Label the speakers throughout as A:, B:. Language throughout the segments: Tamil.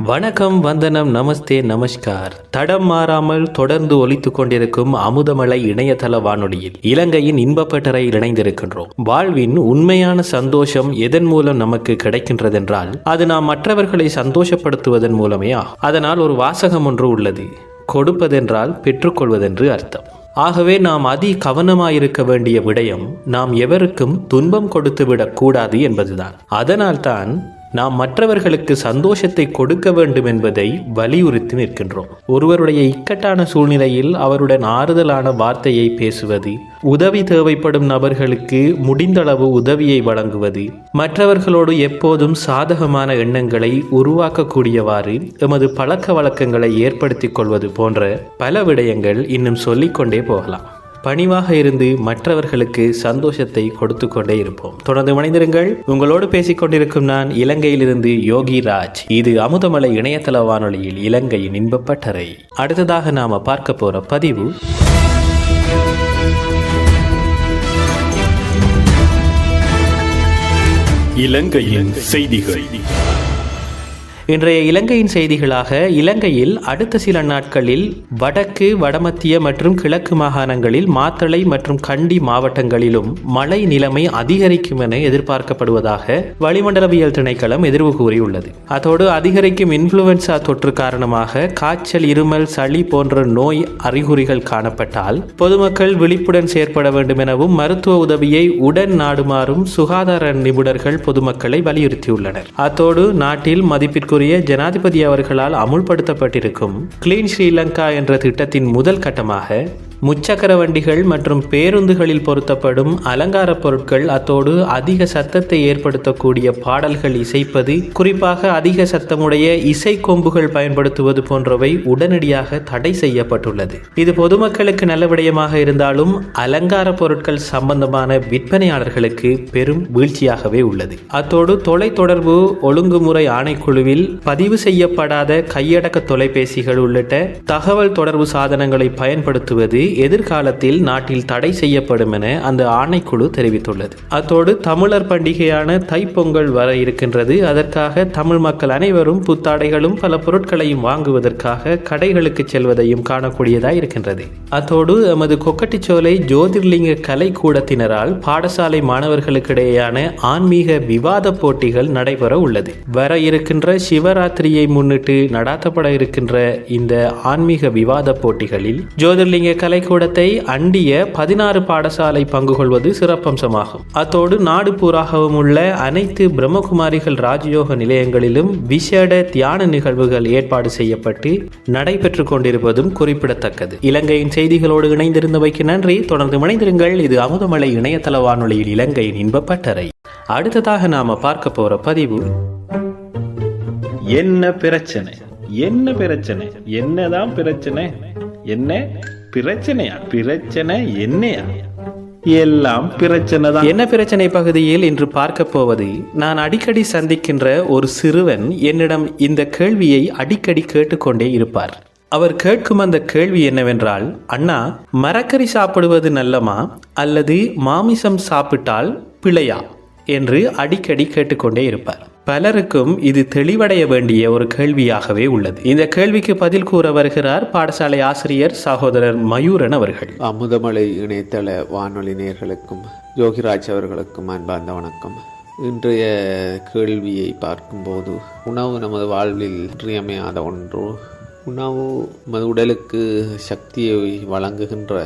A: வணக்கம், வந்தனம், நமஸ்தே, நமஸ்கார். தடம் மாறாமல் தொடர்ந்து ஒலித்துக் கொண்டிருக்கும் அமுதமலை இணையதள வானொலியில் இலங்கையின் இன்பப்பட்டறையில் இணைந்திருக்கின்றோம். வாழ்வின் உண்மையான சந்தோஷம் எதன் மூலம் நமக்கு கிடைக்கின்றதென்றால் அது நாம் மற்றவர்களை சந்தோஷப்படுத்துவதன் மூலமே ஆகும். அதனால் ஒரு வாசகம் ஒன்று உள்ளது: கொடுப்பதென்றால் பெற்றுக்கொள்வதென்று அர்த்தம். ஆகவே நாம் கவனமாயிருக்க வேண்டிய விடயம் நாம் எவருக்கும் துன்பம் கொடுத்து விடக்கூடாது என்பதுதான். அதனால்தான் நாம் மற்றவர்களுக்கு சந்தோஷத்தை கொடுக்க வேண்டும் என்பதை வலியுறுத்தி நிற்கின்றோம். ஒருவருடைய இக்கட்டான சூழ்நிலையில் அவருடன் ஆறுதலான வார்த்தையை பேசுவது, உதவி தேவைப்படும் நபர்களுக்கு முடிந்தளவு உதவியை வழங்குவது, மற்றவர்களோடு எப்போதும் சாதகமான எண்ணங்களை உருவாக்கக்கூடியவாறு எமது பழக்க வழக்கங்களை ஏற்படுத்திக் கொள்வது போன்ற பல விடயங்கள் இன்னும் சொல்லிக்கொண்டே போகலாம். பணிவாக இருந்து மற்றவர்களுக்கு சந்தோஷத்தை கொடுத்து கொண்டே இருப்போம். தொடர்ந்து இணைந்திருங்கள். உங்களோடு பேசிக்கொண்டிருக்கும் நான் இலங்கையிலிருந்து யோகி ராஜ். இது அமுதமலை இணையதள வானொலியில் இலங்கையின் இன்பப்பட்டறை. அடுத்ததாக நாம பார்க்க போற பதிவு இலங்கையின் செய்திகள். இன்றைய இலங்கையின் செய்திகளாக, இலங்கையில் அடுத்த சில நாட்களில் வடக்கு, வடமத்திய மற்றும் கிழக்கு மாகாணங்களில் மாத்தளை மற்றும் கண்டி மாவட்டங்களிலும் மழை நிலைமை அதிகரிக்கும் என எதிர்பார்க்கப்படுவதாக வளிமண்டலவியல் திணைக்களம் எதிர்வு கூறியுள்ளது. அதோடு அதிகரிக்கும் இன்ஃப்ளூவன்சா தொற்று காரணமாக காய்ச்சல், இருமல், சளி போன்ற நோய் அறிகுறிகள் காணப்பட்டால் பொதுமக்கள் விழிப்புடன் செயற்பட வேண்டும் எனவும் மருத்துவ உதவியை உடன் நாடுமாறும் சுகாதார நிபுணர்கள் பொதுமக்களை வலியுறுத்தியுள்ளனர். அத்தோடு நாட்டில் மதிப்பிற்கு ஜனாதிபதி அவர்களால் அமுல்படுத்தப்பட்டிருக்கும் கிளீன் ஸ்ரீலங்கா என்ற திட்டத்தின் முதல் கட்டமாக முச்சக்கர வண்டிகள் மற்றும் பேருந்துகளில் பொருத்தப்படும் அலங்கார பொருட்கள், அத்தோடு அதிக சத்தத்தை ஏற்படுத்தக்கூடிய பாடல்கள் இசைப்பது, குறிப்பாக அதிக சத்தமுடைய இசை கொம்புகள் பயன்படுத்துவது போன்றவை உடனடியாக தடை செய்யப்பட்டுள்ளது. இது பொதுமக்களுக்கு நல்ல விடயமாக இருந்தாலும் அலங்கார பொருட்கள் சம்பந்தமான விற்பனையாளர்களுக்கு பெரும் வீழ்ச்சியாகவே உள்ளது. அத்தோடு தொலைத்தொடர்பு ஒழுங்குமுறை ஆணைக்குழுவில் பதிவு செய்யப்படாத கையடக்க தொலைபேசிகள் உள்ளிட்ட தகவல் தொடர்பு சாதனங்களை பயன்படுத்துவது எதிர்காலத்தில் நாட்டில் தடை செய்யப்படும் என அந்த ஆணைக்குழு தெரிவித்துள்ளது. அத்தோடு தமிழர் பண்டிகையான தைப்பொங்கல் வர இருக்கின்றது. அதற்காக தமிழ் மக்கள் அனைவரும் புத்தாடைகளும் பல பொருட்களையும் வாங்குவதற்காக கடைகளுக்கு செல்வதையும் காணக்கூடியதாய் இருக்கின்றது. அத்தோடு எமது கொக்கட்டிச்சோலை ஜோதிர்லிங்க கலை கூடத்தினரால் பாடசாலை மாணவர்களுக்கிடையேயான ஆன்மீக விவாத போட்டிகள் நடைபெற உள்ளது. வர இருக்கின்ற சிவராத்திரியை முன்னிட்டு நடாத்தப்பட இருக்கின்ற இந்த ஆன்மீக விவாத போட்டிகளில் ஜோதிர்லிங்க கலை கூடத்தை அண்டிய 16 பாடசாலை பங்கு கொள்வது சிறப்பம்சமாகும். அத்தோடு நாடு பூராகவும் உள்ள அனைத்து பிரம்மகுமாரிகள் ராஜயோக நிலையங்களிலும் விசேட தியான நிகழ்வுகள் ஏற்பாடு செய்யப்பட்டு நடைபெற்றுக் கொண்டிருப்பதும் குறிப்பிடத்தக்கது. இலங்கையின் செய்திகளோடு இணைந்திருந்தவைக்கு நன்றி. தொடர்ந்து இணைந்திருங்கள். இது அமுதமலை இணையதள வானொலியில் இலங்கையின் இன்பப்பட்டறை. அடுத்ததாக நாம பார்க்க போற பதிவு என்ன பிரச்சனை. என்ன பிரச்சனை? என்னதான் பிரச்சனை? என்ன பிரச்சனையா? பிரச்சனை என்னையா? எல்லாம் பிரச்சனை தான். என்ன பிரச்சனை பகுதியில் இன்று பார்க்க போவது, நான் அடிக்கடி சந்திக்கின்ற ஒரு சிறுவன் என்னிடம் இந்த கேள்வியை அடிக்கடி கேட்டுக்கொண்டே இருப்பார். அவர் கேட்கும் அந்த கேள்வி என்னவென்றால், அண்ணா, மரக்கறி சாப்பிடுவது நல்லமா அல்லது மாமிசம் சாப்பிட்டால் பிழையா என்று அடிக்கடி கேட்டுக்கொண்டே இருப்பார். பலருக்கும் இது தெளிவடைய வேண்டிய ஒரு கேள்வியாகவே உள்ளது. இந்த கேள்விக்கு பதில் கூற வருகிறார் பாடசாலை ஆசிரியர் சகோதரர் மயூரன் அவர்கள்.
B: அமுதமலை இணையதள வானொலி நேயர்களுக்கும் யோகிராஜ் அவர்களுக்கும் அன்பார்ந்த வணக்கம். இன்றைய கேள்வியை பார்க்கும்போது, உணவு நமது வாழ்வில் இன்றியமையாத ஒன்று. உணவு நமது உடலுக்கு சக்தியை வழங்குகின்ற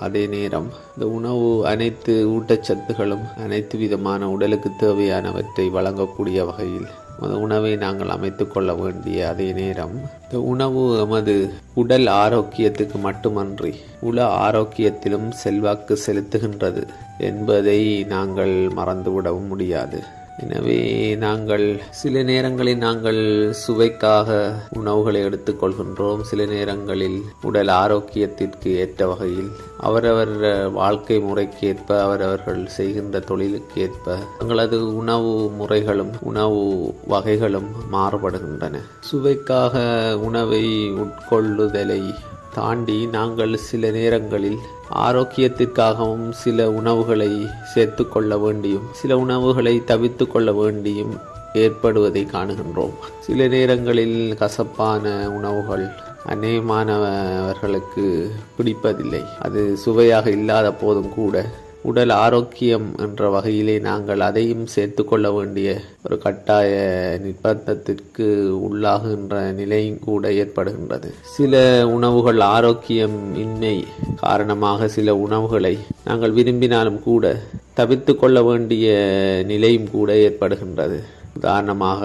B: அதே நேரம் இந்த உணவு அனைத்து ஊட்டச்சத்துகளும் அனைத்து விதமான உடலுக்கு தேவையானவற்றை வழங்கக்கூடிய வகையில் அந்த உணவை நாங்கள் அமைத்து கொள்ள வேண்டிய அதே நேரம் இந்த உணவு நமது உடல் ஆரோக்கியத்துக்கு மட்டுமன்றி உள ஆரோக்கியத்திலும் செல்வாக்கு செலுத்துகின்றது என்பதை நாங்கள் மறந்துவிடவும் முடியாது. எனவே நாங்கள் சில நேரங்களில் நாங்கள் சுவைக்காக உணவுகளை எடுத்துக்கொள்கின்றோம். சில நேரங்களில் உடல் ஆரோக்கியத்திற்கு ஏற்ற வகையில் அவரவர் வாழ்க்கை முறைக்கு ஏற்ப அவரவர்கள் செய்கின்ற தொழிலுக்கு ஏற்ப தங்களது உணவு முறைகளும் உணவு வகைகளும் மாறுபடுகின்றன. சுவைக்காக உணவை உட்கொள்ளுதலை தாண்டி நாங்கள் சில நேரங்களில் ஆரோக்கியத்திற்காகவும் சில உணவுகளை சேர்த்து கொள்ள வேண்டியும் சில உணவுகளை தவிர்த்து கொள்ள வேண்டியும் ஏற்படுவதை காணுகின்றோம். சில நேரங்களில் கசப்பான உணவுகள் அநேகமானவர்களுக்கு பிடிப்பதில்லை. அது சுவையாக இல்லாத போதும் கூட உடல் ஆரோக்கியம் என்ற வகையிலே நாங்கள் அதையும் சேர்த்து கொள்ள வேண்டிய ஒரு கட்டாய நிர்பந்தத்திற்கு உள்ளாகின்ற நிலையும் கூட ஏற்படுகின்றது. சில உணவுகள் ஆரோக்கியம் இன்மை காரணமாக சில உணவுகளை நாங்கள் விரும்பினாலும் கூட தவிர்த்து கொள்ள வேண்டிய நிலையும் கூட ஏற்படுகின்றது. உதாரணமாக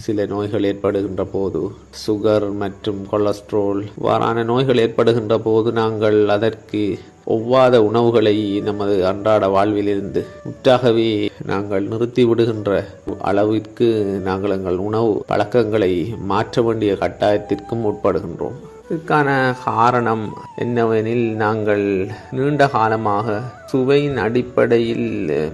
B: சில நோய்கள் ஏற்படுகின்ற போது, சுகர் மற்றும் கொலஸ்ட்ரால் இவ்வாறான நோய்கள் ஏற்படுகின்ற போது நாங்கள் அதற்கு ஒவ்வாத உணவுகளை நமது அன்றாட வாழ்விலிருந்து முற்றாகவே நாங்கள் நிறுத்தி விடுகின்ற அளவிற்கு நாங்கள் எங்கள் உணவு பழக்கங்களை மாற்ற வேண்டிய கட்டாயத்திற்கும் உட்படுகின்றோம். இதற்கான காரணம் என்னவெனில், நாங்கள் நீண்ட காலமாக சுவையின் அடிப்படையில்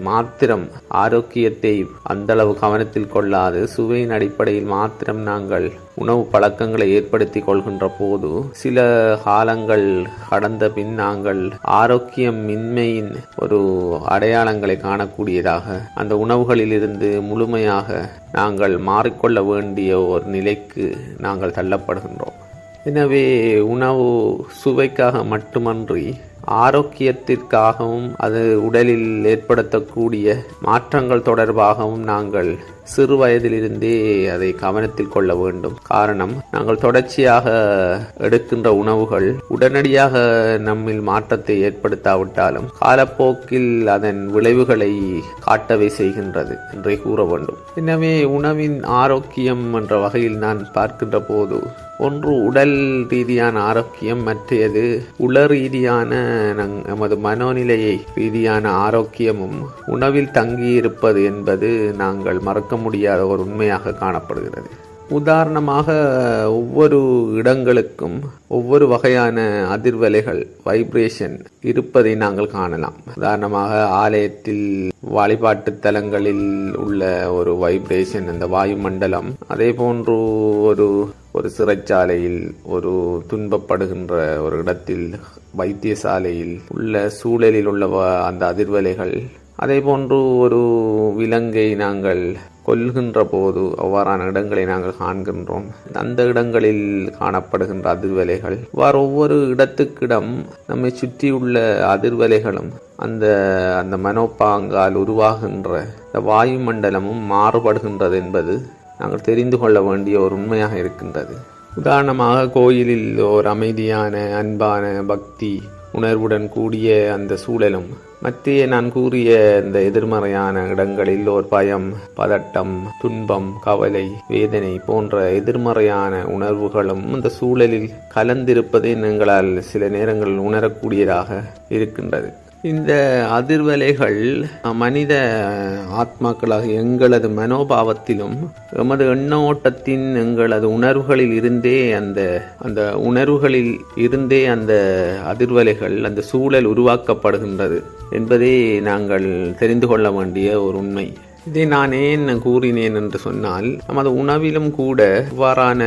B: மாத்திரம் ஆரோக்கியத்தை அந்தளவு கவனத்தில் கொள்ளாது சுவையின் அடிப்படையில் மாத்திரம் நாங்கள் உணவு பழக்கங்களை ஏற்படுத்தி கொள்கின்ற போது சில காலங்கள் கடந்த பின் நாங்கள் ஆரோக்கியம் இன்மையின் ஒரு அடையாளங்களை காணக்கூடியதாக அந்த உணவுகளிலிருந்து முழுமையாக நாங்கள் மாறிக்கொள்ள வேண்டிய ஒரு நிலைக்கு நாங்கள் தள்ளப்படுகின்றோம். எனவே உணவு சுவைக்காக மட்டுமன்றி ஆரோக்கியத்திற்காகவும் அது உடலில் ஏற்படுத்தக்கூடிய மாற்றங்கள் தொடர்பாகவும் நாங்கள் சிறு வயதிலிருந்தே அதை கவனத்தில் கொள்ள வேண்டும். காரணம், நாங்கள் தொடர்ச்சியாக எடுக்கின்ற உணவுகள் உடனடியாக நம்மில் மாற்றத்தை ஏற்படுத்தாவிட்டாலும் காலப்போக்கில் அதன் விளைவுகளை காட்டவே செய்கின்றது என்றே கூற வேண்டும். எனவே உணவின் ஆரோக்கியம் என்ற வகையில் நான் பார்க்கின்ற போது ஒன்று உடல் ரீதியான ஆரோக்கியம், மற்றது உள ரீதியான நமது மனோநிலையை ரீதியான ஆரோக்கியமும் உணவில் தங்கியிருப்பது என்பது நாங்கள் மறக்க முடியாத ஒரு உண்மையாக காணப்படுகிறது. உதாரணமாக ஒவ்வொரு இடங்களுக்கும் ஒவ்வொரு வகையான அதிர்வலைகள் வைப்ரேஷன் இருப்பதை நாங்கள் காணலாம். உதாரணமாக ஆலயத்தில் வழிபாட்டு தலங்களில் உள்ள ஒரு வைப்ரேஷன் அந்த வாயுமண்டலம், அதே போன்று ஒரு சிறைச்சாலையில் ஒரு துன்பப்படுகின்ற ஒரு இடத்தில் வைத்தியசாலையில் உள்ள சூழலில் உள்ள அந்த அதிர்வலைகள், அதே போன்று ஒரு விலங்கை நாங்கள் கொல்கின்ற போது அவ்வாறான இடங்களை நாங்கள் காண்கின்றோம். அந்த இடங்களில் காணப்படுகின்ற அதிர்வலைகள் இவ்வாறு ஒவ்வொரு இடத்துக்கிடம் நம்மை சுற்றியுள்ள அதிர்வலைகளும் அந்த மனோபாங்கால் உருவாகின்ற வாயுமண்டலமும் மாறுபடுகின்றது என்பது நாங்கள் தெரிந்து கொள்ள வேண்டிய ஒரு உண்மையாக இருக்கின்றது. உதாரணமாக கோயிலில் ஒரு அமைதியான அன்பான பக்தி உணர்வுடன் கூடிய அந்த சூழலும், மத்திய நான் கூறிய இந்த எதிர்மறையான இடங்களில் ஒரு பயம், பதட்டம், துன்பம், கவலை, வேதனை போன்ற எதிர்மறையான உணர்வுகளும் இந்த சூழலில் கலந்திருப்பதை எங்களால் சில நேரங்களில் உணரக்கூடியதாக இருக்கின்றது. இந்த அதிர்வலைகள் மனித ஆத்மாக்களாக எங்களது மனோபாவத்திலும் எமது எண்ண ஓட்டத்தின் எங்களது உணர்வுகளில் இருந்தே அந்த உணர்வுகளில் இருந்தே அந்த அதிர்வலைகள் அந்த சூழல் உருவாக்கப்படுகின்றது என்பதை நாங்கள் தெரிந்து கொள்ள வேண்டிய ஒரு உண்மை. இதை நான் ஏன் கூறினேன் என்று சொன்னால், நமது உணவிலும் கூட இவ்வாறான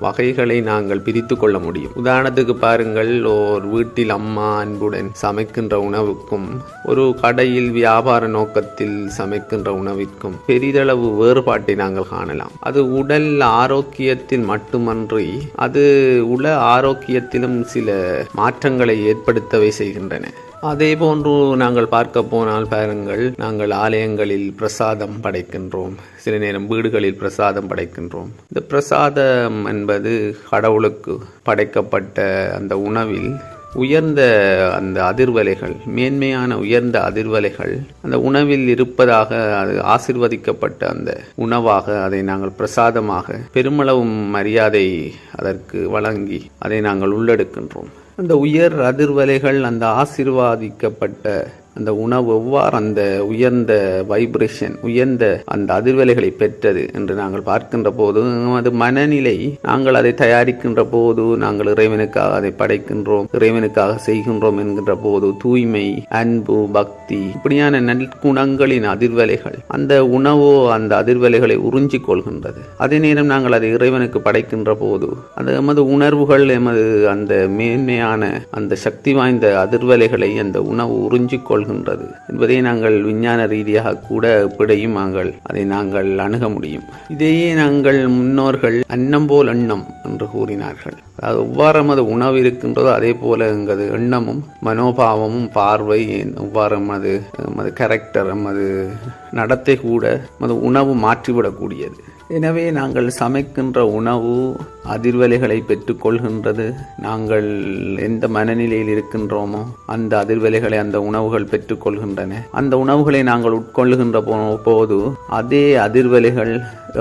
B: வகைகளை நாங்கள் பிரித்து கொள்ள முடியும். உதாரணத்துக்கு பாருங்கள், ஒரு வீட்டில் அம்மா அன்புடன் சமைக்கின்ற உணவுக்கும் ஒரு கடையில் வியாபார நோக்கத்தில் சமைக்கின்ற உணவிற்கும் பெரிதளவு வேறுபாட்டை நாங்கள் காணலாம். அது உடல் ஆரோக்கியத்தில் மட்டுமன்றி அது உள ஆரோக்கியத்திலும் சில மாற்றங்களை ஏற்படுத்தவே செய்கின்றன. அதே போன்று நாங்கள் பார்க்க போனால் பாருங்கள், நாங்கள் ஆலயங்களில் பிரசாதம் படைக்கின்றோம், சில நேரம் வீடுகளில் பிரசாதம் படைக்கின்றோம். இந்த பிரசாதம் என்பது கடவுளுக்கு படைக்கப்பட்ட அந்த உணவில் உயர்ந்த அந்த அதிர்வலைகள், மேன்மையான உயர்ந்த அதிர்வலைகள் அந்த உணவில் இருப்பதாக, அது ஆசிர்வதிக்கப்பட்ட அந்த உணவாக அதை நாங்கள் பிரசாதமாக பெருமளவு மரியாதை அதற்கு வழங்கி அதை நாங்கள் உள்ளெடுக்கின்றோம். அந்த உயர் அதிர்வலைகள், அந்த ஆசீர்வாதிக்கப்பட்ட அந்த உணவு எவ்வாறு அந்த உயர்ந்த வைப்ரேஷன், உயர்ந்த அந்த அதிர்வலைகளை பெற்றது என்று நாங்கள் பார்க்கின்ற போது, அது மனநிலை, நாங்கள் அதை தயாரிக்கின்ற போது நாங்கள் இறைவனுக்காக அதை படைக்கின்றோம், இறைவனுக்காக செய்கின்றோம் என்கின்ற போது தூய்மை, அன்பு, பக்தி இப்படியான நற்குணங்களின் அதிர்வலைகள் அந்த உணவோ அந்த அதிர்வலைகளை உறிஞ்சி கொள்கின்றது. அதே நேரம் நாங்கள் அதை இறைவனுக்கு படைக்கின்ற போது அது எமது உணர்வுகள், எமது அந்த மேன்மையான அந்த சக்தி வாய்ந்த அதிர்வலைகளை அந்த உணவு உறிஞ்சி கொள்கின்றது. பெற்றுக்கொள்கின்றது என்பதை நாங்கள் விஞ்ஞான ரீதியாக கூட எப்படியும் அதை நாங்கள் அணுக முடியும். இதையே நாங்கள் முன்னோர்கள் அன்னம் போல் எண்ணம் என்று கூறினார்கள். அது எவ்வாறு நமது உணவு இருக்கின்றதோ அதே போல எங்களது எண்ணமும் மனோபாவமும் பார்வை எவ்வாறு நமது கேரக்டர் நமது நடத்தை கூட நமது உணவு மாற்றிவிடக்கூடியது. எனவே நாங்கள் சமைக்கின்ற உணவு அதிர்வலைகளை பெற்றுக்கொள்கின்றது. நாங்கள் எந்த மனநிலையில் இருக்கின்றோமோ அந்த அதிர்வலைகளை அந்த உணவுகள் பெற்றுக்கொள்கின்றன. அந்த உணவுகளை நாங்கள் உட்கொள்ளுகின்ற போது அதே அதிர்வலைகள்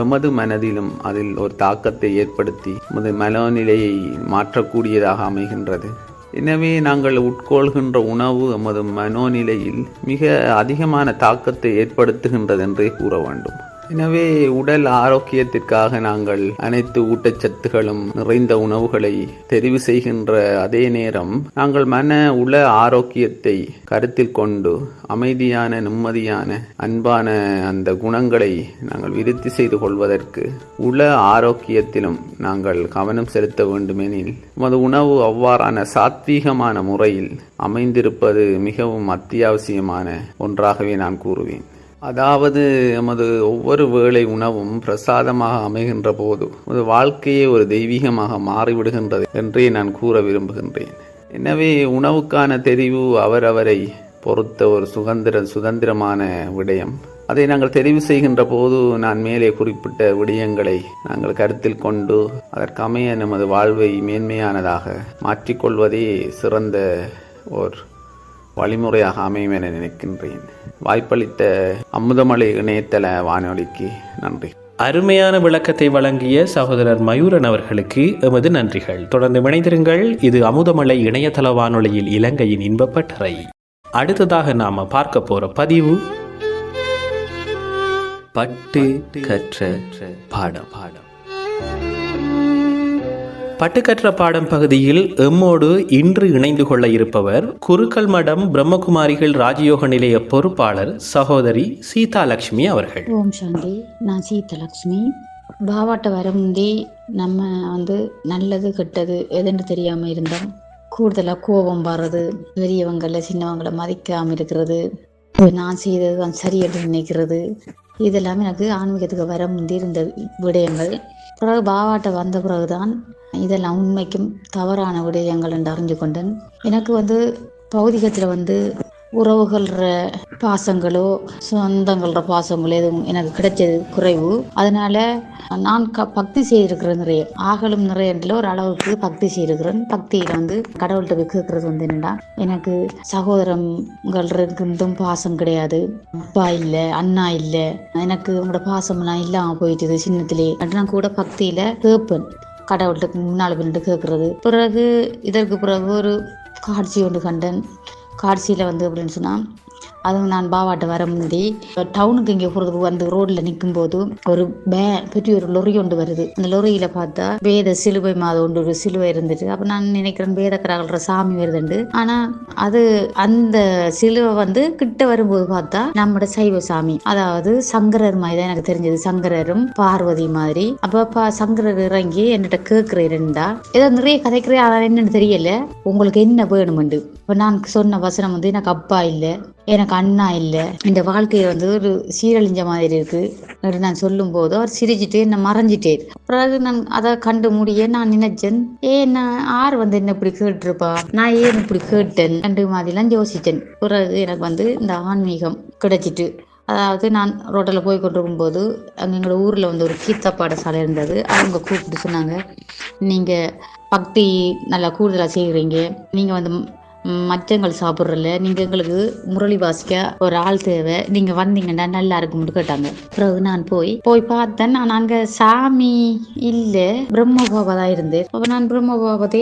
B: எமது மனதிலும் அதில் ஒரு தாக்கத்தை ஏற்படுத்தி நமது மனநிலையை மாற்றக்கூடியதாக அமைகின்றது. எனவே நாங்கள் உட்கொள்கின்ற உணவு எமது மனோநிலையில் மிக அதிகமான தாக்கத்தை ஏற்படுத்துகின்றது என்றே கூற வேண்டும். எனவே உடல் ஆரோக்கியத்திற்காக நாங்கள் அனைத்து ஊட்டச்சத்துகளும் நிறைந்த உணவுகளை தெரிவு செய்கின்ற அதே நேரம் நாங்கள் மன உள ஆரோக்கியத்தை கருத்தில் கொண்டு அமைதியான நிம்மதியான அன்பான அந்த குணங்களை நாங்கள் விருத்தி செய்து கொள்வதற்கு உள ஆரோக்கியத்திலும் நாங்கள் கவனம் செலுத்த வேண்டுமெனில் நமது உணவு அவ்வாறான சாத்வீகமான முறையில் அமைந்திருப்பது மிகவும் அத்தியாவசியமான ஒன்றாகவே நான் கூறுவேன். அதாவது நமது ஒவ்வொரு வேளை உணவும் பிரசாதமாக அமைகின்ற போது நமது வாழ்க்கையே ஒரு தெய்வீகமாக மாறிவிடுகின்றது என்றே நான் கூற விரும்புகின்றேன். எனவே உணவுக்கான தெரிவு அவரவரை பொறுத்த ஒரு சுதந்திரமான விடயம். அதை நாங்கள் தெரிவு செய்கின்ற போது நான் மேலே குறிப்பிட்ட விடயங்களை நாங்கள் கருத்தில் கொண்டு அதற்கமைய நமது வாழ்வை மேன்மையானதாக மாற்றிக்கொள்வதே சிறந்த ஓர் வழிமுறையாக அமையும் என நினைக்கின்றேன். வாய்ப்பளித்த அமுதமலை இணையதள வானொலிக்கு நன்றி.
A: அருமையான விளக்கத்தை வழங்கிய சகோதரர் மயூரன் அவர்களுக்கு எமது நன்றிகள். தொடர்ந்து இணைந்திருங்கள். இது அமுதமலை இணையதள வானொலியில் இலங்கையின் இன்பப்பட்டறை. அடுத்ததாக நாம பார்க்க போற பதிவு பட்டு கற்ற பாடம். பட்டுக்கற்ற பாடம் பகுதியில் எம்மோடு இன்று இணைந்து கொள்ள இருப்பவர் குருக்கள் மடம் பிரம்மகுமாரிகள் ராஜயோக நிலைய பொறுப்பாளர் சகோதரி சீதாலட்சுமி அவர்கள்.
C: ஓம் சாந்தி. நான் சீதாலட்சுமி. பாவாட்ட வர முந்தி நம்ம நல்லது கெட்டது எதுன்னு தெரியாமல் இருந்தோம். கூடுதலாக கோபம் வர்றது, பெரியவங்களை சின்னவங்களை மதிக்காமல் இருக்கிறது, நான் செய்தது சரி என்று நினைக்கிறது, இதெல்லாமே எனக்கு ஆன்மீகத்துக்கு வர முந்தி இருந்த விடயங்கள். பிறகு பாவாட்ட வந்த பிறகுதான் இதெல்லாம் உண்மைக்கும் தவறான விடயங்கள் என்று அறிஞ்சு கொண்டேன். எனக்கு பௌதிகத்தில் உறவுகள பாசங்களோ சொந்தங்கள பாசங்களோ எதுவும் எனக்கு கிடைச்சது குறைவு. அதனால நான் பக்தி செய்திருக்கிறேன் நிறைய, ஆகலும் நிறைய ஒரு அளவுக்கு பக்தி செய்திருக்கிறேன். பக்தியில கடவுள்கிட்ட போய் கேட்கறது என்னடா, எனக்கு சகோதரங்கள் இருந்தும் பாசம் கிடையாது, அப்பா இல்லை அண்ணா இல்லை, எனக்கு உங்களோட பாசம்லாம் இல்லாமல் போயிட்டுது சின்னத்திலே. நான் கூட பக்தியில கேட்பேன், கடவுள்கிட்ட முன்னால் பின்னிட்டு கேட்கறது. பிறகு இதற்கு பிறகு ஒரு காட்சி ஒன்று கண்டேன். காட்சியில் அப்படின்னு சொன்னால் அதுவும் நான் பாவாட்ட வர முந்தி டவுனுக்கு இங்கே போகிறதுக்கு ரோட்டில் நிற்கும்போது ஒரு பெரிய ஒரு லொரி ஒன்று வருது. அந்த லொரியில் பார்த்தா வேத சிலுவை மாதம் ஒரு சிலுவை இருந்துட்டு, அப்போ நான் நினைக்கிறேன் வேதக்கராகல்ற சாமி வருதுண்டு. ஆனால் அது அந்த சிலுவை கிட்ட வரும்போது பார்த்தா நம்மளோட சைவ சாமி, அதாவது சங்கரர் மாதிரி தான் எனக்கு தெரிஞ்சது, சங்கரரும் பார்வதி மாதிரி. அப்போ சங்கரர் இறங்கி என்னிட்ட கேட்கிறேன்டா, ஏதோ நிறைய கதைக்கிறேன், ஆனால் என்னன்னு தெரியல, உங்களுக்கு என்ன வேணுமெண்டு. இப்போ நான் சொன்ன வசனம் எனக்கு அப்பா இல்லை, எனக்கு அண்ணா இல்லை, இந்த வாழ்க்கையை ஒரு சீரழிஞ்ச மாதிரி இருக்கு நான் சொல்லும் போது அவர் சிரிச்சுட்டு என்ன மறைஞ்சிட்டே. பிறகு நான் அதை கண்டு முடிய நான் நினைச்சேன், நான் ஆறு என்ன இப்படி கேட்டுருப்பா, நான் ஏன் இப்படி கேட்டேன் ரெண்டு மாதிரிலாம் யோசித்தேன். பிறகு எனக்கு இந்த ஆன்மீகம் கிடைச்சிட்டு, அதாவது நான் ரோட்டில் போய் கொண்டிருக்கும் போது அங்கே எங்களோட ஊரில் ஒரு கீர்த்த பாடசாலை இருந்தது. அவங்க கூப்பிட்டு சொன்னாங்க, நீங்கள் பக்தி நல்லா கூடுதலாக செய்கிறீங்க, நீங்கள் மச்சங்கள் சாப்பிட்றல, நீங்கள் எங்களுக்கு முரளி வாசிக்க ஒரு ஆள் தேவை, நீங்கள் வந்தீங்கன்னா நல்லா இருக்கும்னு கேட்டாங்க. பிறகு நான் போய் பார்த்தேன். நான் அங்கே சாமி இல்லை, பிரம்மபாபா தான் இருந்தேன். அப்போ நான் பிரம்மபாபத்தை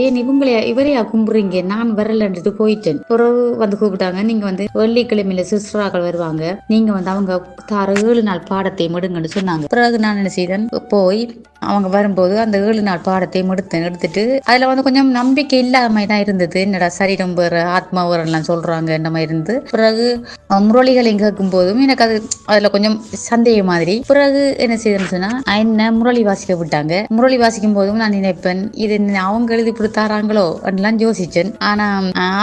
C: இவரையா கும்பிட்றீங்க, நான் வரலன்ட்டு போயிட்டேன். பிறகு கூப்பிட்டாங்க, நீங்கள் வெள்ளிக்கிழமையில சிஸ்டராக்கள் வருவாங்க, நீங்கள் அவங்க தார 7 நாள் பாடத்தை மெடுங்கன்னு சொன்னாங்க. பிறகு நான் என்ன செய்தேன், போய் அவங்க வரும்போது அந்த 7 நாள் பாடத்தையும் எடுத்துட்டு அதுல வந்து கொஞ்சம் நம்பிக்கை இல்லாத மாதிரி தான் இருந்தது. என்னடா சரீரம் வேற ஆத்மா வேறலாம் சொல்றாங்க இந்த மாதிரி இருந்து. பிறகு முரளிகளை கேட்கும் போதும் எனக்கு அதுல கொஞ்சம் சந்தேகம் மாதிரி. பிறகு என்ன செய்யணும்னு சொன்னா என்ன முரளி வாசிக்க விட்டாங்க. முரளி வாசிக்கும் போதும் நான் நினைப்பேன் இது அவங்க எழுதி கொடுத்தாராங்களோ அப்படிலாம் யோசிச்சேன். ஆனா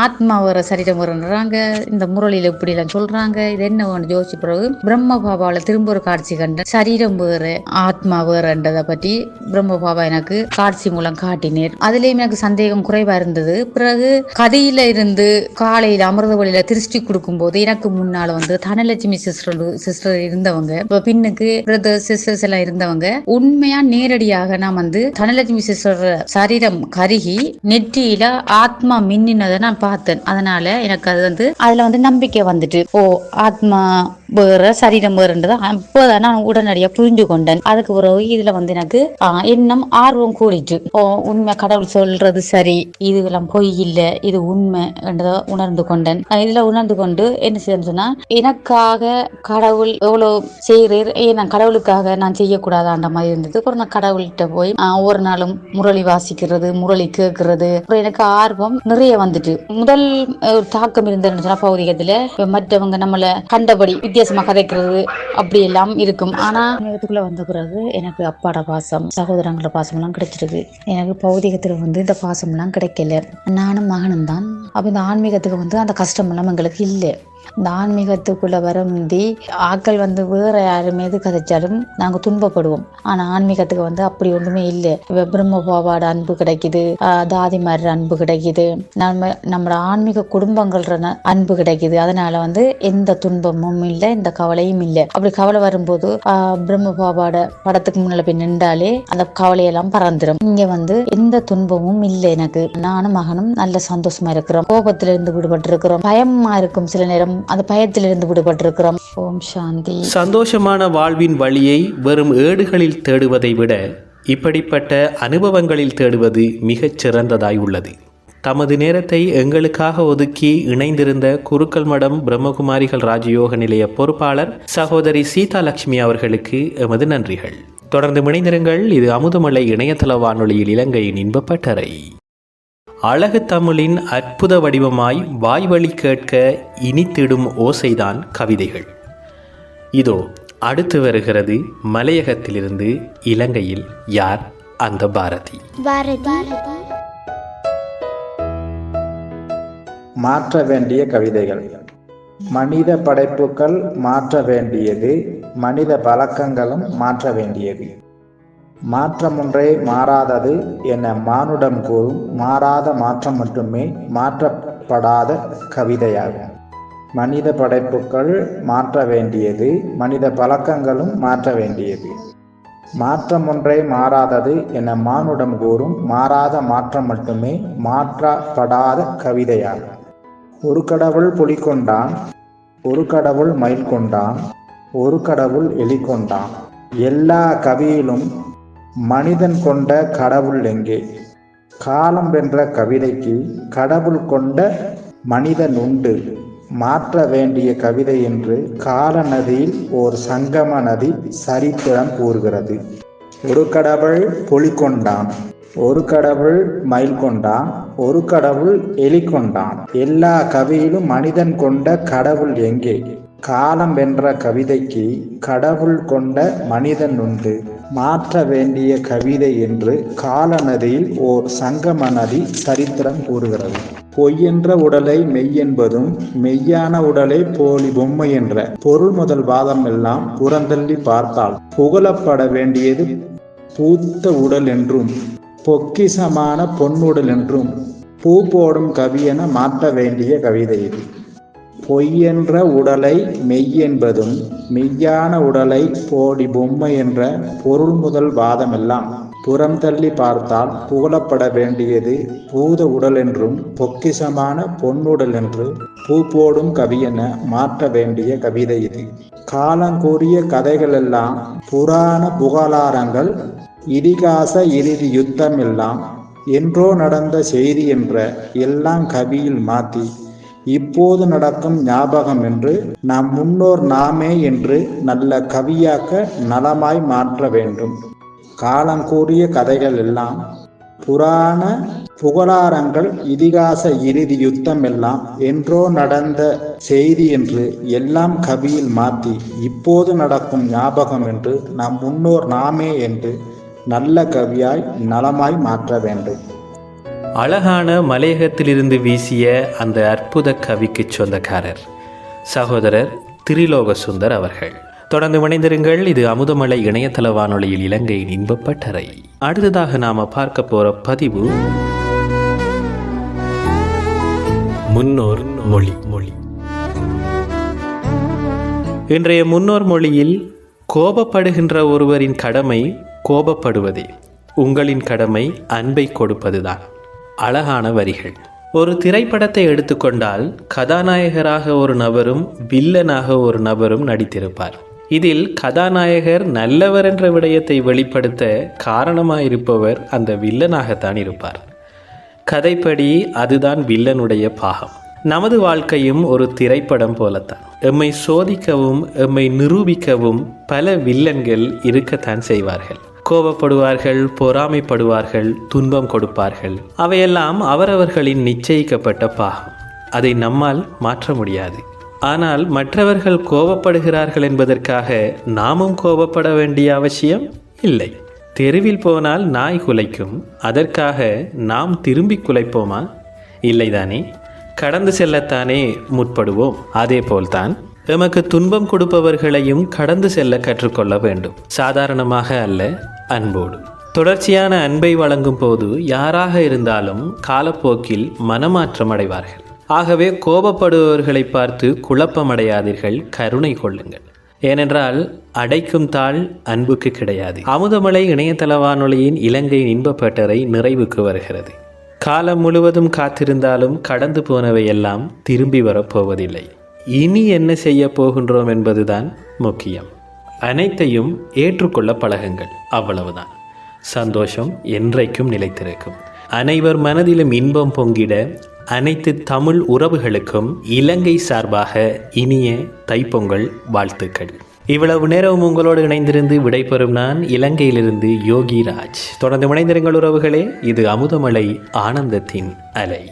C: ஆத்மா வேற சரீரம் வேறன்றாங்க, இந்த முரளியில இப்படி எல்லாம் சொல்றாங்க, இது என்ன யோசிச்ச பிறகு பிரம்ம பாபாவில திரும்ப ஒரு காட்சி கண்ட சரீரம் வேற ஆத்மா வேறன்றதை பற்றி பிரம்ம பாபா எனக்கு காட்சி மூலம் காட்டினேர். அதுலயும் எனக்கு சந்தேகம் குறைவா இருந்தது. பிறகு கதையில இருந்து காலையில அமிர்த வழியில திருஷ்டி கொடுக்கும் போது எனக்கு முன்னால வந்து தனலட்சுமி சிஸ்டர் இருந்தவங்க, பின்னுக்கு பிரதர் சிஸ்டர்ஸ் எல்லாம் இருந்தவங்க உண்மையா நேரடியாக நான் வந்து தனலட்சுமி சிஸ்டர் சரீரம் கருகி நெற்றியில ஆத்மா மின்னினதை நான் பார்த்தேன். அதனால எனக்கு அது வந்து அதுல வந்து நம்பிக்கை வந்துட்டு ஓ ஆத்மா வேற சரீரம் வேறுன்றதை அப்போதான் நான் உடனடியா புரிஞ்சு கொண்டேன். அதுக்கு பிறகு இதுல வந்து எனக்கு இன்னும் ஆர்வம் கூடிட்டு ஓ உண்மை கடவுள் சொல்றது சரி, இதுலாம் பொய் இல்லை, இது உண்மை என்றதை உணர்ந்து கொண்டேன். இதுல உணர்ந்து கொண்டு என்ன செய்யணும்னா எனக்காக கடவுள் எவ்வளவு செய்யறார், நான் கடவுளுக்காக நான் செய்யக்கூடாதான்ற மாதிரி இருந்தது. அப்புறம் நான் கடவுள்கிட்ட போய் ஒவ்வொரு நாளும் முரளி வாசிக்கிறது, முரளி கேட்கறது, அப்புறம் எனக்கு ஆர்வம் நிறைய வந்துட்டு. முதல் தாக்கம் இருந்ததுன்னு சொன்னா பௌதிகத்துல மற்றவங்க நம்மள கண்டபடி வித்தியாசமா கதைக்கிறது அப்படி எல்லாம் இருக்கும். ஆனா இதுக்குள்ள வந்த பிறகு எனக்கு அப்பாட பாசம் சகோதரங்களோட பாசம் எல்லாம் கிடைச்சிருக்கு. எனக்கு பௌதிகத்துல வந்து இந்த பாசம் எல்லாம் கிடைக்கல. நானும் மகனும் தான். அப்ப இந்த ஆன்மீகத்துக்கு வந்து அந்த கஷ்டம் எல்லாம் எங்களுக்கு இல்லை. இந்த ஆன்மீகத்துக்குள்ள வர முந்தி ஆக்கள் வந்து வேற யாருமே எது கதைச்சாலும் நாங்க துன்பப்படுவோம். ஆனா ஆன்மீகத்துக்கு வந்து அப்படி ஒண்ணுமே இல்லை. பிரம்ம பாபாவோட அன்பு கிடைக்குது, தாதிமார் அன்பு கிடைக்குது, நம்மளோட ஆன்மீக குடும்பங்கள்ற அன்பு கிடைக்குது. அதனால வந்து எந்த துன்பமும் இல்லை, எந்த கவலையும் இல்லை. அப்படி கவலை வரும்போது பிரம்ம பாபாவோட படத்துக்கு முன்னால போய் நின்றாலே அந்த கவலையெல்லாம் பறந்துடும். இங்க வந்து எந்த துன்பமும் இல்லை. எனக்கு நானும் மகனும் நல்ல சந்தோஷமா இருக்கிறோம், கோபத்துல இருந்து விடுபட்டு இருக்கிறோம், பயமா இருக்கும் சில நேரம், அந்த பயத்திலிருந்து விடுபட்டிருக்கிறோம். ஓம் சாந்தி.
A: சந்தோஷமான வாழ்வின் வழியை வெறும் ஏடுகளில் தேடுவதை விட இப்படிப்பட்ட அனுபவங்களில் தேடுவது மிகச் சிறந்ததாய் உள்ளது. தமது நேரத்தை எங்களுக்காக ஒதுக்கி இணைந்திருந்த குருக்கள் மடம் பிரம்மகுமாரிகள் ராஜயோக நிலைய பொறுப்பாளர் சகோதரி சீதாலட்சுமி அவர்களுக்கு எமது நன்றிகள். தொடர்ந்து இணைந்திருங்கள். இது அமுதமலை இணையதள வானொலியில் இலங்கையின் இன்பப்பட்டறை. அழகு தமிழின் அற்புத வடிவமாய் வாய்வழி கேட்க இனித்திடும் ஓசைதான் கவிதைகள். இதோ அடுத்து வருகிறது மலையகத்திலிருந்து இலங்கையில் யார் அந்த பாரதி.
D: மாற்ற வேண்டிய கவிதைகள். மனித படைப்புகள் மாற்ற வேண்டியது, மனித பழக்கங்களும் மாற்ற வேண்டியது. மாற்றம் ஒன்றே மாறாதது என மானுடம் கூறும் மாறாத மாற்றம் மட்டுமே மாற்றப்படாத கவிதையாகும். மனித படைப்புகள் மாற்ற வேண்டியது, மனித பழக்கங்களும் மாற்ற வேண்டியது. மாற்றம் ஒன்றே மாறாதது என மானுடம் கூறும் மாறாத மாற்றம் மட்டுமே மாற்றப்படாத கவிதையாகும். ஒரு கடவுள் புலி கொண்டான், ஒரு கடவுள் மயில் கொண்டான், ஒரு கடவுள் எலி கொண்டான். எல்லா கவியிலும் மனிதன் கொண்ட கடவுள் எங்கே? காலம் வென்ற கவிதைக்கு கடவுள் கொண்ட மனிதன் உண்டு. மாற்ற வேண்டிய கவிதை என்று கால நதியில் ஓர் சங்கம நதி சரித்திரம் கூறுகிறது. ஒரு கடவுள் புலி கொண்டான், ஒரு கடவுள் மயில் கொண்டான், ஒரு கடவுள் எலி கொண்டான். எல்லா கவியிலும் மனிதன் கொண்ட கடவுள் எங்கே? காலம் வென்ற கவிதைக்கு கடவுள் கொண்ட மனிதன் உண்டு. மாற்ற வேண்டிய கவிதை என்று கால நதியில் ஓர் சங்கம நதி சரித்திரம் கூறுகிறது. பொய்யென்ற உடலை மெய்யென்பதும் மெய்யான உடலை போலி பொம்மை என்ற பொருள் முதல் வாதம் எல்லாம் புறந்தள்ளி பார்த்தால் புகழப்பட வேண்டியது பூத்த உடல் என்றும் பொக்கிசமான பொன்னுடல் என்றும் பூ போடும் கவியென மாற்ற வேண்டிய கவிதை இது. பொய்யென்ற உடலை மெய்யென்பதும் மெய்யான உடலை போலி பொம்மை என்ற பொருள் முதல் வாதமெல்லாம் புறம் தள்ளி பார்த்தால் புகழப்பட வேண்டியது பூத உடல் என்றும் பொக்கிசமான பொன்னுடல் என்று பூ போடும் கவியென மாற்ற வேண்டிய கவிதை இது. காலங்கூறிய கதைகளெல்லாம் புராண புகழாரங்கள், இதிகாச இறுதி யுத்தம் எல்லாம் என்றோ நடந்த செய்தி என்ற எல்லாம் கவியில் மாற்றி இப்போது நடக்கும் ஞாபகம் என்று நம் முன்னோர் நாமே என்று நல்ல கவியாக்க நலமாய் மாற்ற வேண்டும். காலங்கூறிய கதைகள் எல்லாம், புராண புகழாரங்கள், இதிகாச இறுதி யுத்தம் எல்லாம் என்றோ நடந்த செய்தி என்று எல்லாம் கவியில் மாற்றி இப்போது நடக்கும் ஞாபகம் என்று நம் முன்னோர் நாமே என்று நல்ல கவியாய் நலமாய் மாற்ற வேண்டும்.
A: அழகான மலையகத்திலிருந்து வீசிய அந்த அற்புத கவிக்கு சொந்தக்காரர் சகோதரர் திரிலோக சுந்தர் அவர்கள். தொடர்ந்து இணைந்திருங்கள். இது அமுதமலை இணையதள வானொலியில் இலங்கையின் இன்பப்பட்டறை. அடுத்ததாக நாம பார்க்க போற பதிவு முன்னோர் மொழி. இன்றைய முன்னோர் மொழியில் கோபப்படுகின்ற ஒருவரின் கடமை கோபப்படுவதே, உங்களின் கடமை அன்பை கொடுப்பதுதான். அழகான வரிகள். ஒரு திரைப்படத்தை எடுத்துக்கொண்டால் கதாநாயகராக ஒரு நபரும் வில்லனாக ஒரு நபரும் நடித்திருப்பார். இதில் கதாநாயகர் நல்லவர் என்ற விடயத்தை வெளிப்படுத்த காரணமாயிருப்பவர் அந்த வில்லனாகத்தான் இருப்பார். கதைப்படி அதுதான் வில்லனுடைய பாகம். நமது வாழ்க்கையும் ஒரு திரைப்படம் போலத்தான். எம்மை சோதிக்கவும் எம்மை நிரூபிக்கவும் பல வில்லன்கள் இருக்கத்தான் செய்வார்கள். கோபப்படுவார்கள், பொறாமைப்படுவார்கள், துன்பம் கொடுப்பார்கள். அவையெல்லாம் அவரவர்களின் நிச்சயிக்கப்பட்ட பாகம். அதை நம்மால் மாற்ற முடியாது. ஆனால் மற்றவர்கள் கோபப்படுகிறார்கள் என்பதற்காக நாமும் கோபப்பட வேண்டிய அவசியம் இல்லை. தெருவில் போனால் நாய் குலைக்கும், அதற்காக நாம் திரும்பி குலைப்போமா? இல்லைதானே. கடந்து செல்லத்தானே முற்படுவோம். அதே போல்தான் எமக்கு துன்பம் கொடுப்பவர்களையும் கடந்து செல்ல கற்றுக்கொள்ள வேண்டும். சாதாரணமாக அல்ல, அன்போடு. தொடர்ச்சியான அன்பை வழங்கும் போது யாராக இருந்தாலும் காலப்போக்கில் மனமாற்றம் அடைவார்கள். ஆகவே கோபப்படுபவர்களை பார்த்து குழப்பமடையாதீர்கள், கருணை கொள்ளுங்கள். ஏனென்றால் அடைக்கும் தாள் அன்புக்கு கிடையாது. அமுதமலை இணையதள வானொலியின் இலங்கையின் இன்பப்பட்டறை நிறைவுக்கு வருகிறது. காலம் முழுவதும் காத்திருந்தாலும் கடந்து போனவை எல்லாம் திரும்பி வரப்போவதில்லை. இனி என்ன செய்ய போகின்றோம் என்பதுதான் முக்கியம். அனைத்தையும் ஏற்றுக்கொள்ள பழகுங்கள், அவ்வளவுதான். சந்தோஷம் என்றைக்கும் நிலைத்திருக்கும். அனைவர் மனதிலும் இன்பம் பொங்கிட அனைத்து தமிழ் உறவுகளுக்கும் இலங்கை சார்பாக இனிய தைப்பொங்கல் வாழ்த்துக்கள். இவ்வளவு நேரம் உங்களோடு இணைந்திருந்து விடைபெறும் நான் இலங்கையிலிருந்து யோகிராஜ். தொடர்ந்து இணைந்திருங்கள் உறவுகளே. இது அமுதமலை, ஆனந்தத்தின் அலை.